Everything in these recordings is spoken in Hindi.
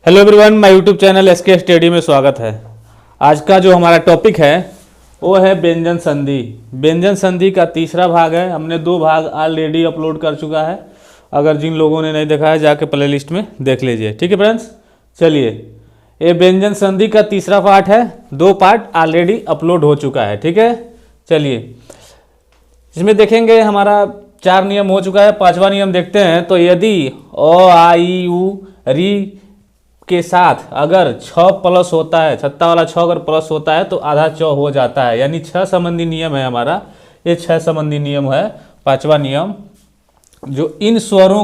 Hello everyone, my YouTube channel SK study में स्वागत है। आज का जो हमारा टॉपिक है वो है व्यंजन संधि। व्यंजन संधि का तीसरा भाग है। हमने 2 भाग ऑलरेडी अपलोड कर चुका है। अगर जिन लोगों ने नहीं देखा है जाके प्ले लिस्ट में देख लीजिए। ठीक है फ्रेंड्स, चलिए ये व्यंजन संधि का तीसरा पार्ट है। 2 पार्ट ऑलरेडी अपलोड हो चुका है। ठीक है, चलिए इसमें देखेंगे हमारा 4 नियम हो चुका है। 5वां नियम देखते हैं। तो यदि अ आ ई उ री के साथ अगर 6 प्लस होता है, छत्ता वाला 6 अगर प्लस होता है तो आधा चौ हो जाता है। यानी 6 संबंधी नियम है हमारा। ये 6 संबंधी नियम है। 5वां नियम जो इन स्वरों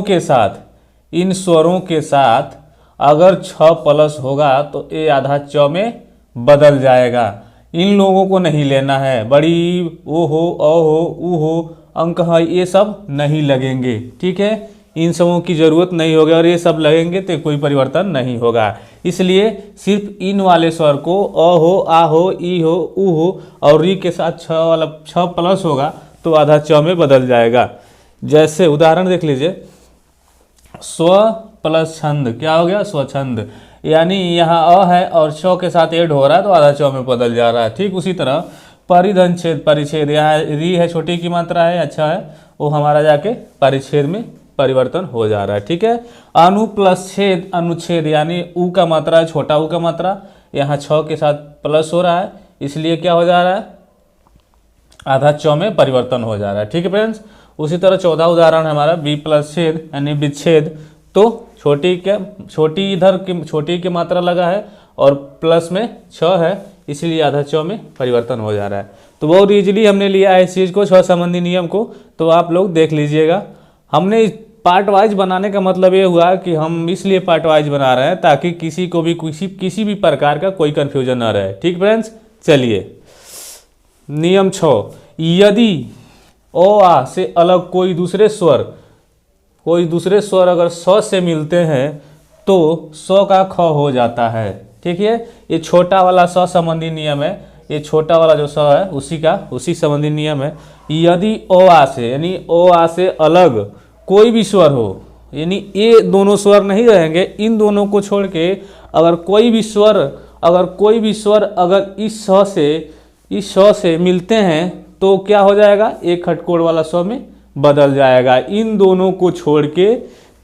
के साथ अगर 6 प्लस होगा तो ये आधा चौ में बदल जाएगा। इन लोगों को नहीं लेना है। बड़ी ओ हो, अ हो, उ हो, अंक है, ये सब नहीं लगेंगे। ठीक है, इन सबों की जरूरत नहीं होगी और ये सब लगेंगे तो कोई परिवर्तन नहीं होगा। इसलिए सिर्फ इन वाले स्वर को अ हो, आ हो, ई हो, उ हो और री के साथ 6 प्लस होगा तो आधा च में बदल जाएगा। जैसे उदाहरण देख लीजिए, स्व प्लस छंद क्या हो गया? स्वछंद। यानी यहाँ अ है और छ के साथ ऐड हो रहा है तो आधा च में बदल जा रहा है। ठीक उसी तरह परिधन छेद परिच्छेद, यहाँ री है, छोटी की मात्रा है, अच्छा है, वो हमारा जाके परिच्छेद में परिवर्तन हो जा रहा है। ठीक है, अनु प्लस छेद अनुच्छेद, यानी उ का मात्रा है, छोटा उ का मात्रा, यहाँ 6 के साथ प्लस हो रहा है, इसलिए क्या हो जा रहा है? आधा चौ में परिवर्तन हो जा रहा है। ठीक है फ्रेंड्स, उसी तरह 14 उदाहरण है हमारा बी प्लस छेद यानी विच्छेद। तो छोटी इधर की छोटी की मात्रा लगा है और प्लस में 6 है, इसलिए आधा चौ में परिवर्तन हो जा रहा है। तो बहुत ईजिली हमने लिया है इस चीज़ को, 6 संबंधी नियम को। तो आप लोग देख लीजिएगा। हमने पार्ट वाइज बनाने का मतलब ये हुआ कि हम इसलिए पार्ट वाइज बना रहे हैं ताकि किसी को भी किसी भी प्रकार का कोई कंफ्यूजन ना रहे। ठीक फ्रेंड्स, चलिए नियम 6, यदि ओ आ से अलग कोई दूसरे स्वर अगर स से मिलते हैं तो स का ख हो जाता है। ठीक है, ये छोटा वाला स संबंधी नियम है। ये छोटा वाला जो स है उसी संबंधी नियम है। यदि ओ आ से यानी ओ आ से अलग कोई भी स्वर हो, यानी ये दोनों स्वर नहीं रहेंगे, इन दोनों को छोड़ के अगर कोई भी स्वर अगर इस स से मिलते हैं तो क्या हो जाएगा? एक खटकोड़ वाला स्वर में बदल जाएगा। इन दोनों को छोड़ के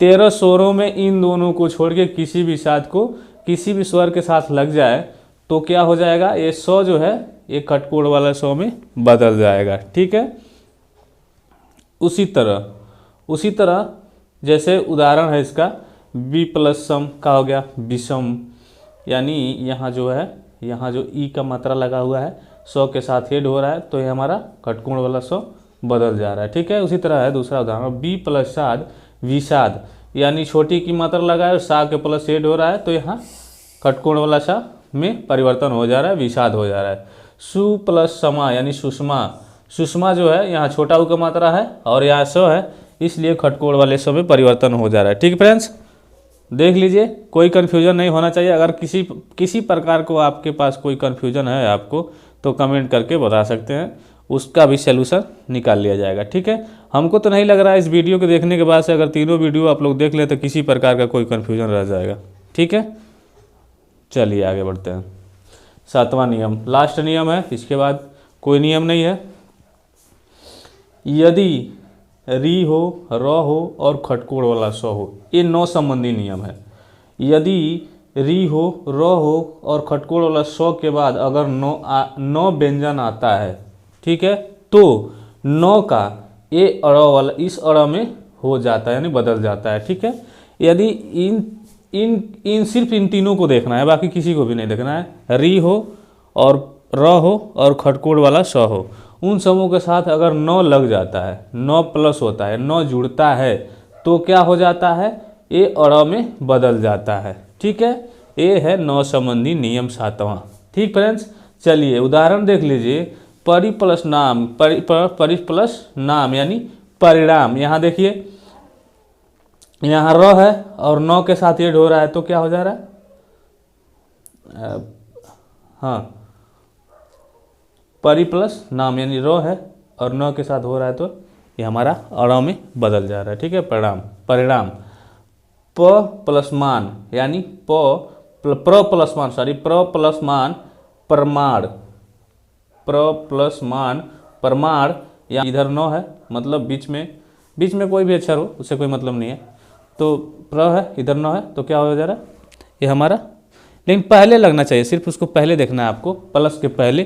13 स्वरों में इन दोनों को छोड़ के किसी भी स्वर के साथ लग जाए तो क्या हो जाएगा? ये स जो है एक खटकोड़ वाला स्वर में बदल जाएगा। ठीक है, उसी तरह जैसे उदाहरण है इसका बी प्लस सम का हो गया विषम, यानी यहाँ जो ई का मात्रा लगा हुआ है 100 के साथ हेड हो रहा है तो ये हमारा खटकोण वाला 100 बदल जा रहा है। ठीक है, उसी तरह है दूसरा उदाहरण बी प्लस साद विषाद, यानी छोटी की मात्रा लगा है और सा के प्लस हेड हो रहा है तो यहाँ खटकोण वाला सा में परिवर्तन हो जा रहा है, विषाद हो जा रहा है। सु प्लस समा यानी सुषमा जो है यहाँ छोटा उ का मात्रा है और यहाँ स है, इसलिए खटकोड़ वाले स में परिवर्तन हो जा रहा है। ठीक फ्रेंड्स, देख लीजिए, कोई कन्फ्यूजन नहीं होना चाहिए। अगर किसी प्रकार को आपके पास कोई कन्फ्यूजन है आपको तो कमेंट करके बता सकते हैं, उसका भी सलूशन निकाल लिया जाएगा। ठीक है, हमको तो नहीं लग रहा है इस वीडियो को देखने के बाद से अगर तीनों वीडियो आप लोग देख ले तो किसी प्रकार का कोई कन्फ्यूजन रह जाएगा। ठीक है, चलिए आगे बढ़ते हैं। 7वां नियम लास्ट नियम है, इसके बाद कोई नियम नहीं है। यदि री हो, र हो और खटकोड़ वाला स हो, ये 9 संबंधी नियम है। यदि री हो, र हो और खटकोड़ वाला स के बाद अगर 9 व्यंजन आता है, ठीक है, तो 9 का ये अड़ वाला इस अड़ में हो जाता है यानी बदल जाता है। ठीक है, यदि इन सिर्फ इन तीनों को देखना है, बाकी किसी को भी नहीं देखना है। री हो और र हो और खटकोड़ वाला स हो, उन समूह के साथ अगर 9 लग जाता है, 9 प्लस होता है, 9 जुड़ता है तो क्या हो जाता है? ये अड़ में बदल जाता है। ठीक है, ये है 9 संबंधी नियम 7वां। ठीक फ्रेंड्स, चलिए उदाहरण देख लीजिए। परि प्लस नाम यानी परिणाम, यहाँ देखिए यहाँ र है और 9 के साथ ये हो रहा है तो क्या हो जा रहा है? हाँ, परि प्लस नाम यानी रो है और 9 के साथ हो रहा है तो ये हमारा अड़ में बदल जा रहा है। ठीक है, परिणाम। प प्लस मान यानी प्र प्लस मान, सॉरी, प्र प्लस मान परमाण, प्र प्लस मान परमाण, या इधर न है मतलब बीच में कोई भी अक्षर हो उससे कोई मतलब नहीं है, तो प्र है इधर न है तो क्या हो जा रहा है ये हमारा, लेकिन पहले लगना चाहिए, सिर्फ उसको पहले देखना है आपको, प्लस के पहले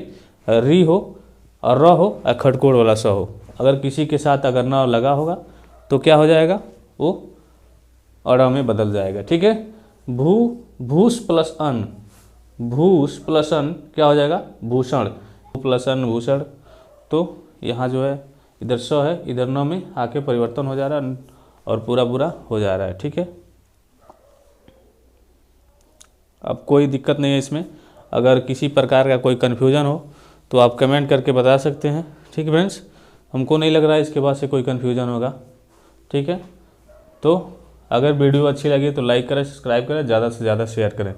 री हो और र हो और खड़कोड़ वाला स हो। अगर किसी के साथ अगर न लगा होगा तो क्या हो जाएगा, वो अड़ में बदल जाएगा। ठीक है, भूस प्लस अन, भूस प्लस अन क्या हो जाएगा, भूषण, प्लस अन भूषण। तो यहाँ जो है इधर स है इधर न में आके परिवर्तन हो जा रहा है और पूरा पूरा हो जा रहा है। ठीक है, अब कोई दिक्कत नहीं है इसमें, अगर किसी प्रकार का कोई कन्फ्यूज़न हो तो आप कमेंट करके बता सकते हैं। ठीक है फ्रेंड्स, हमको नहीं लग रहा है इसके बाद से कोई कन्फ्यूज़न होगा। ठीक है, तो अगर वीडियो अच्छी लगी तो लाइक करें, सब्सक्राइब करें, ज़्यादा से ज़्यादा शेयर करें।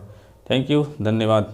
थैंक यू, धन्यवाद।